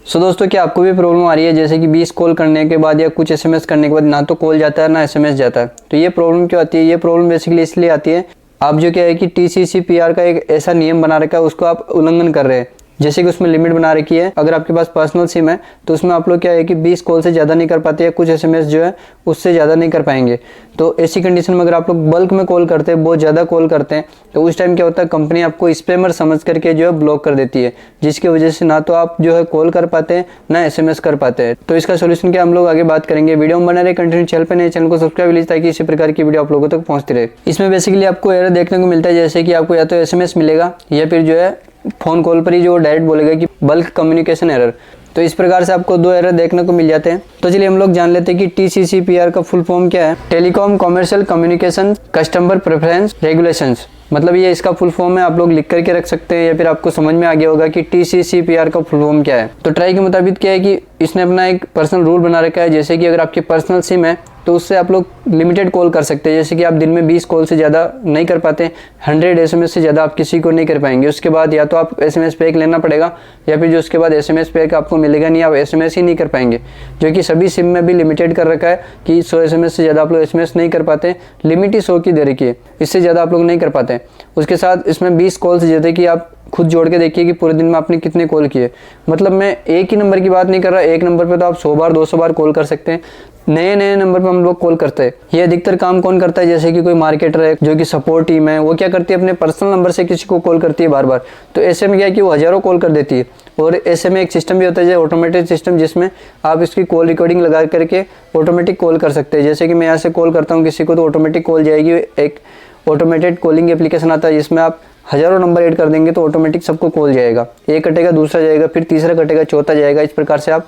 सो दोस्तों, क्या आपको भी प्रॉब्लम आ रही है जैसे कि 20 कॉल करने के बाद या कुछ एसएमएस करने के बाद ना तो कॉल जाता है ना एसएमएस जाता है। तो ये प्रॉब्लम क्यों आती है? ये प्रॉब्लम बेसिकली इसलिए आती है, आप जो क्या है कि TCCPR का एक ऐसा नियम बना रखा है, उसको आप उल्लंघन कर रहे हैं। जैसे कि उसमें लिमिट बना रखी है, अगर आपके पास पर्सनल सिम है तो उसमें आप लोग क्या है कि 20 कॉल से ज़्यादा नहीं कर पाते या कुछ एसएमएस जो है उससे ज़्यादा नहीं कर पाएंगे। तो ऐसी कंडीशन में अगर आप लोग बल्क में कॉल करते हैं, बहुत ज़्यादा कॉल करते हैं, तो उस टाइम क्या होता है, कंपनी आपको स्पैमर समझ करके जो है ब्लॉक कर देती है, जिसकी वजह से ना तो आप जो है कॉल कर पाते हैं ना एसएमएस कर पाते हैं। तो इसका सोल्यूशन क्या हम लोग आगे बात करेंगे। वीडियो में बना रहे, कंटिन्यू चैनल पर नए चैनल को सब्सक्राइब लीजिए ताकि इसी प्रकार की वीडियो आप लोगों तक पहुँचती रहे। इसमें बेसिकली आपको एरर देखने को मिलता है, जैसे कि आपको या तो एसएमएस मिलेगा या फिर जो है फोन कॉल पर ही जो डायरेक्ट बोलेगा कि बल्क कम्युनिकेशन एरर। तो इस प्रकार से आपको दो एरर देखने को मिल जाते हैं। तो चलिए हम लोग जान लेते हैं कि TCCPR का फुल फॉर्म क्या है। Telecom commercial communication customer preference regulations, मतलब ये इसका फुल फॉर्म है। आप लोग लिख करके रख सकते हैं या फिर आपको समझ में आ गया होगा कि TCCPR का फुल फॉर्म क्या है। तो ट्राई के मुताबिक क्या है कि इसने अपना एक पर्सनल रूल बना रखा है, जैसे कि अगर आपकी पर्सनल सिम है तो उससे आप लोग लिमिटेड कॉल कर सकते हैं। जैसे कि आप दिन में 20 कॉल से ज़्यादा नहीं कर पाते, 100 एसएमएस से ज़्यादा आप किसी को नहीं कर पाएंगे। उसके बाद या तो आप एसएमएस पैक लेना पड़ेगा या फिर जो उसके बाद एसएमएस पैक आपको मिलेगा नहीं, आप एसएमएस ही नहीं कर पाएंगे, जो कि सभी सिम में भी लिमिटेड कर रखा है कि 100 एसएमएस से ज़्यादा आप लोग एसएमएस नहीं कर पाते। लिमिट ही 100 की दे रखी है, इससे ज़्यादा आप लोग नहीं कर पाते। उसके साथ इसमें 20 कॉल से ज़्यादा कि आप खुद जोड़ के देखिए कि पूरे दिन में आपने कितने कॉल किए। मतलब मैं एक ही नंबर की बात नहीं कर रहा, एक नंबर पे तो आप 100 बार 200 बार कॉल कर सकते हैं। नए नए नंबर पे हम लोग कॉल करते हैं। ये अधिकतर काम कौन करता है, जैसे कि कोई मार्केटर है जो कि सपोर्ट टीम है, वो क्या करती है अपने पर्सनल नंबर से किसी को कॉल करती है बार बार। तो ऐसे में क्या है कि वो हज़ारों कॉल कर देती है। और ऐसे में एक सिस्टम भी होता है, ऑटोमेटेड सिस्टम, जिसमें आप इसकी कॉल रिकॉर्डिंग लगा करके ऑटोमेटिक कॉल कर सकते हैं। जैसे कि मैं यहाँ से कॉल करता हूँ किसी को तो ऑटोमेटिक कॉल जाएगी। एक ऑटोमेटेड कॉलिंग एप्लीकेशन आता है जिसमें आप हज़ारों नंबर ऐड कर देंगे तो ऑटोमेटिक सबको कॉल जाएगा। एक कटेगा, दूसरा जाएगा, फिर तीसरा कटेगा, चौथा जाएगा। इस प्रकार से आप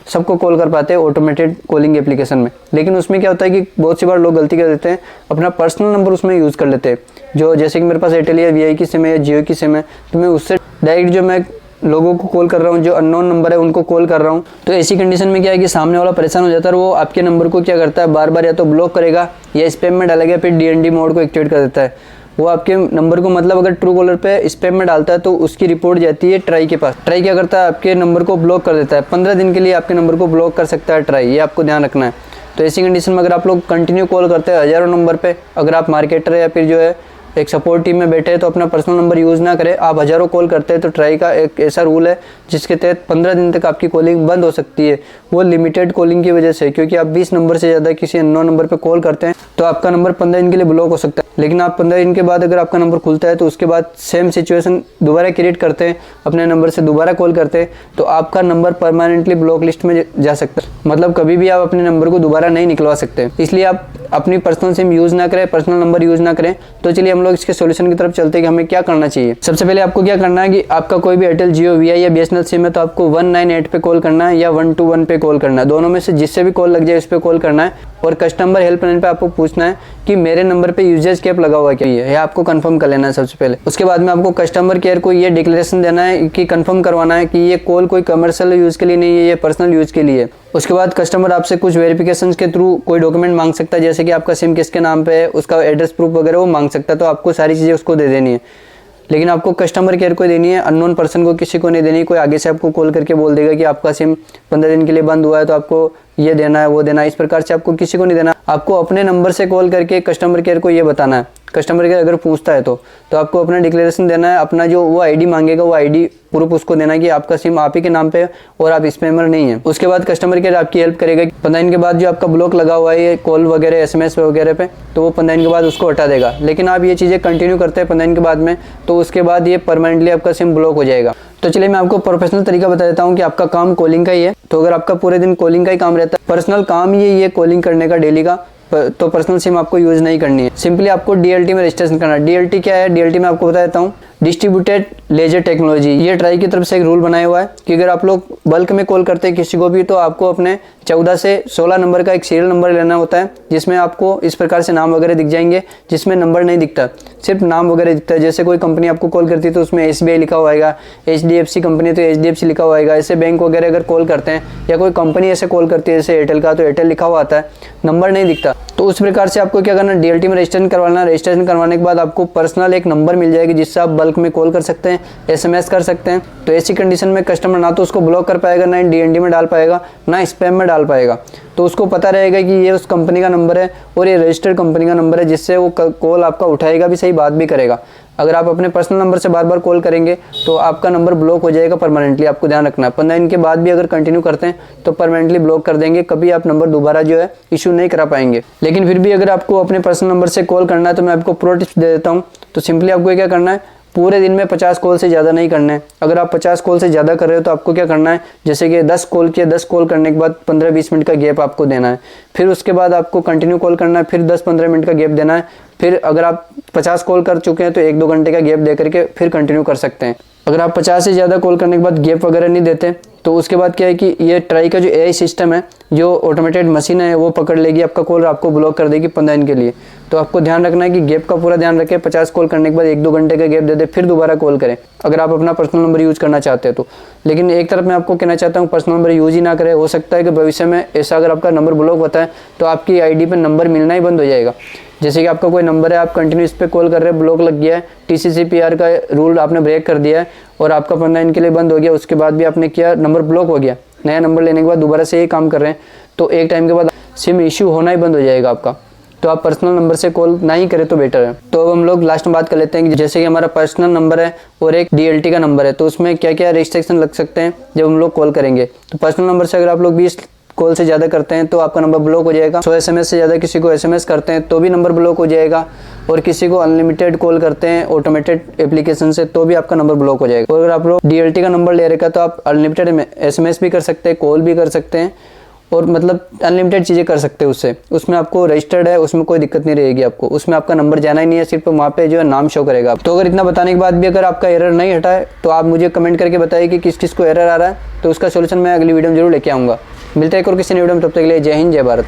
सबको कॉल कर पाते हैं ऑटोमेटेड कॉलिंग एप्लीकेशन में। लेकिन उसमें क्या होता है कि बहुत सी बार लोग गलती कर देते हैं, अपना पर्सनल नंबर उसमें यूज़ कर लेते हैं। जो जैसे कि मेरे पास एयरटेल या VI की सिम है या जियो की सिम है, तो मैं उससे डायरेक्ट जो मैं लोगों को कॉल कर रहा हूँ, जो अननोन नंबर है उनको कॉल कर रहा हूँ। तो ऐसी कंडीशन में क्या है कि सामने वाला परेशान हो जाता है और वो आपके नंबर को क्या करता है, बार बार या तो ब्लॉक करेगा या स्पैम में डालेगा, फिर DND मोड को एक्टिवेट कर देता है। वो आपके नंबर को, मतलब अगर ट्रू कॉलर पे स्पैम में डालता है तो उसकी रिपोर्ट जाती है ट्राई के पास। ट्राई क्या करता है, आपके नंबर को ब्लॉक कर देता है। 15 दिन के लिए आपके नंबर को ब्लॉक कर सकता है ट्राई, ये आपको ध्यान रखना है। तो ऐसी कंडीशन में अगर आप लोग कंटिन्यू कॉल करते हैं हज़ारों नंबर पे, अगर आप मार्केटर है या फिर जो है एक सपोर्ट टीम में बैठे हैं, तो अपना पर्सनल नंबर यूज़ ना करें। आप हज़ारों कॉल करते हैं तो ट्राई का एक ऐसा रूल है जिसके तहत 15 दिन तक आपकी कॉलिंग बंद हो सकती है, वो लिमिटेड कॉलिंग की वजह से। क्योंकि आप 20 नंबर से ज़्यादा किसी अननोन नंबर पे कॉल करते हैं तो आपका नंबर 15 दिन के लिए ब्लॉक हो सकता है। लेकिन आप 15 दिन के बाद अगर आपका नंबर खुलता है तो उसके बाद सेम सिचुएशन दोबारा क्रिएट करते हैं, अपने नंबर से दोबारा कॉल करते हैं, तो आपका नंबर परमानेंटली ब्लॉक लिस्ट में जा सकता है। मतलब कभी भी आप अपने नंबर को दोबारा नहीं निकलवा सकते। इसलिए आप अपनी पर्सनल सिम यूज़ ना करें, पर्सनल नंबर यूज़ ना करें। तो चलिए हम लोग इसके सॉल्यूशन की तरफ चलते हैं कि हमें क्या करना चाहिए। सबसे पहले आपको क्या करना है कि आपका कोई भी एयरटेल, जियो, VI या BSNL सिम है तो आपको 198 पे कॉल करना है या 121 पे कॉल करना है। दोनों में से जिससे भी कॉल लग जाए उस पर कॉल करना है। और कस्टमर हेल्पलाइन पे आपको पूछना है कि मेरे नंबर पे यूजेज कैप लगा हुआ क्या है, आपको कंफर्म कर लेना है सबसे पहले। उसके बाद में आपको कस्टमर केयर को ये डिक्लेरेशन देना है कि कंफर्म करवाना है कि ये कॉल कोई कमर्शियल यूज़ के लिए नहीं है, ये पर्सनल यूज़ के लिए। उसके बाद कस्टमर आपसे कुछ वेरिफिकेशन के थ्रू कोई डॉक्यूमेंट मांग सकता है, जैसे कि आपका सिम किसके नाम पे है, उसका एड्रेस प्रूफ वगैरह वो मांग सकता है। तो आपको सारी चीज़ें उसको दे देनी है, लेकिन आपको कस्टमर केयर को देनी है, अननोन पर्सन को किसी को नहीं देनी। कोई आगे से आपको कॉल करके बोल देगा कि आपका सिम 15 दिन के लिए बंद हुआ है तो आपको ये देना है वो देना है, इस प्रकार से आपको किसी को नहीं देना। आपको अपने नंबर से कॉल करके कस्टमर केयर को ये बताना है। कस्टमर केयर अगर पूछता है तो आपको अपना डिक्लेरेशन देना है, अपना जो वो ID मांगेगा वो ID प्रूफ उसको देना है कि आपका सिम आप ही के नाम पे है और आप स्पैमर नहीं है। उसके बाद कस्टमर केयर आपकी हेल्प करेगा। 15 दिन के बाद जो आपका ब्लॉक लगा हुआ है कॉल वगैरह SMS वगैरह पे, तो वो 15 दिन के बाद उसको हटा देगा। लेकिन आप ये चीज़ें कंटिन्यू करते हैं 15 दिन के बाद में, तो उसके बाद ये परमानेंटली आपका सिम ब्लॉक हो जाएगा। तो चलिए मैं आपको प्रोफेशनल तरीका बता देता हूँ कि आपका काम कॉलिंग का ही है। तो अगर आपका पूरे दिन कॉलिंग का ही काम रहता है, पर्सनल काम ही ये कॉलिंग करने का डेली का, तो पर्सनल सिम आपको यूज़ नहीं करनी है। सिंपली आपको DLT में रजिस्ट्रेशन करना है। DLT क्या है, DLT में आपको बता देता हूँ, डिस्ट्रीब्यूटेड लेजर टेक्नोलॉजी। ये ट्राई की तरफ से एक रूल बनाया हुआ है कि अगर आप लोग बल्क में कॉल करते हैं किसी को भी, तो आपको अपने 14 से 16 नंबर का एक सीरियल नंबर लेना होता है, जिसमें आपको इस प्रकार से नाम वगैरह दिख जाएंगे, जिसमें नंबर नहीं दिखता, सिर्फ नाम वगैरह दिखता है। जैसे कोई कंपनी आपको कॉल करती है तो उसमें SBI लिखा हुआ आएगा, HDFC कंपनी तो HDFC लिखा हुआ आएगा। ऐसे बैंक वगैरह अगर कॉल करते हैं या कोई कंपनी ऐसे कॉल करती है जैसे एयरटेल का, तो एयरटेल लिखा हुआ आता है, नंबर नहीं दिखता। तो उस प्रकार से आपको क्या करना है, DLT में रजिस्ट्रेशन करवाना। रजिस्ट्रेशन करवाने के बाद आपको पर्सनल एक नंबर मिल जाएगी जिससे आप बल्क में कॉल कर सकते हैं, SMS कर सकते हैं। तो ऐसी कंडीशन में कस्टमर ना तो उसको ब्लॉक कर पाएगा, ना DND में डाल पाएगा, ना स्पैम में डाल पाएगा। तो उसको पता रहेगा कि ये उस कंपनी का नंबर है और ये रजिस्टर्ड कंपनी का नंबर है, जिससे वो कॉल आपका उठाएगा भी, सही बात भी करेगा। अगर आप अपने पर्सनल नंबर से बार बार कॉल करेंगे तो आपका नंबर ब्लॉक हो जाएगा परमानेंटली। आपको ध्यान रखना है 15 दिन के बाद भी अगर कंटिन्यू करते हैं तो परमानेंटली ब्लॉक कर देंगे, कभी आप नंबर दोबारा जो है इशू नहीं करा पाएंगे। लेकिन फिर भी अगर आपको अपने पर्सनल नंबर से कॉल करना है तो मैं आपको प्रो टिप्स दे देता हूँ। तो सिंपली आपको क्या करना है, पूरे दिन में 50 कॉल से ज़्यादा नहीं करना है। अगर आप 50 कॉल से ज़्यादा कर रहे हो तो आपको क्या करना है, जैसे कि 10 कॉल किया, 10 कॉल करने के बाद 15-20 मिनट का गैप आपको देना है। फिर उसके बाद आपको कंटिन्यू कॉल करना है, फिर 10-15 मिनट का गैप देना है। फिर अगर आप 50 कॉल कर चुके हैं तो 1-2 घंटे का गैप दे करके फिर कंटिन्यू कर सकते हैं। अगर आप 50 से ज़्यादा कॉल करने के बाद गैप वगैरह नहीं देते तो उसके बाद क्या है कि ये ट्राई का जो AI सिस्टम है, जो ऑटोमेटेड मशीन है, वो पकड़ लेगी आपका कॉल, आपको ब्लॉक कर देगी 15 दिन के लिए। तो आपको ध्यान रखना है कि गैप का पूरा ध्यान रखें। 50 कॉल करने के बाद 1-2 घंटे का गैप दे दे, फिर दोबारा कॉल करें अगर आप अपना पर्सनल नंबर यूज़ करना चाहते हैं तो। लेकिन एक तरफ मैं आपको कहना चाहता हूँ पर्सनल नंबर यूज़ ही ना करें। हो सकता है कि भविष्य में ऐसा अगर आपका नंबर ब्लॉक होता है तो आपकी ID पर नंबर मिलना ही बंद हो जाएगा। जैसे कि आपका कोई नंबर है, आप कंटिन्यू इस पर कॉल कर रहे हैं, ब्लॉक लग गया है, TCC/PR का रूल आपने ब्रेक कर दिया है और आपका 15 दिन के लिए बंद हो गया, उसके बाद भी आपने किया, नंबर ब्लॉक हो गया, नया नंबर लेने के बाद दोबारा से यही काम कर रहे हैं, तो एक टाइम के बाद सिम इशू होना ही बंद हो जाएगा आपका। तो आप पर्सनल नंबर से कॉल ना ही करें तो बेटर है। तो अब हम लोग लास्ट में बात कर लेते हैं कि जैसे कि हमारा पर्सनल नंबर है और एक DLT का नंबर है, तो उसमें क्या क्या रिस्ट्रिक्शन लग सकते हैं जब हम लोग कॉल करेंगे। तो पर्सनल नंबर से अगर आप लोग 20 कॉल से ज़्यादा करते हैं तो आपका नंबर ब्लॉक हो जाएगा। 100 SMS से ज़्यादा किसी को SMS करते हैं तो भी नंबर ब्लॉक हो जाएगा। और किसी को अनलिमिटेड कॉल करते हैं ऑटोमेटेड एप्लीकेशन से तो भी आपका नंबर ब्लॉक हो जाएगा। और अगर आप लोग DLT का नंबर ले रखा तो आप अनलिमिटेड SMS भी कर सकते हैं, कॉल भी कर सकते हैं और मतलब अनलिमिटेड चीज़ें कर सकते हैं उससे। उसमें आपको रजिस्टर्ड है, उसमें कोई दिक्कत नहीं रहेगी आपको, उसमें आपका नंबर जाना ही नहीं है, सिर्फ वहाँ पे जो है नाम शो करेगा। तो अगर इतना बताने के बाद भी अगर आपका एरर नहीं हटा है तो आप मुझे कमेंट करके बताइए कि किस किस को एरर आ रहा है, तो उसका सोल्यूशन मैं अगली वीडियो में जरूर लेके आऊँगा। मिलते हैं एक और किसी नई वीडियो में, तब तक के लिए जय हिंद, जय भारत।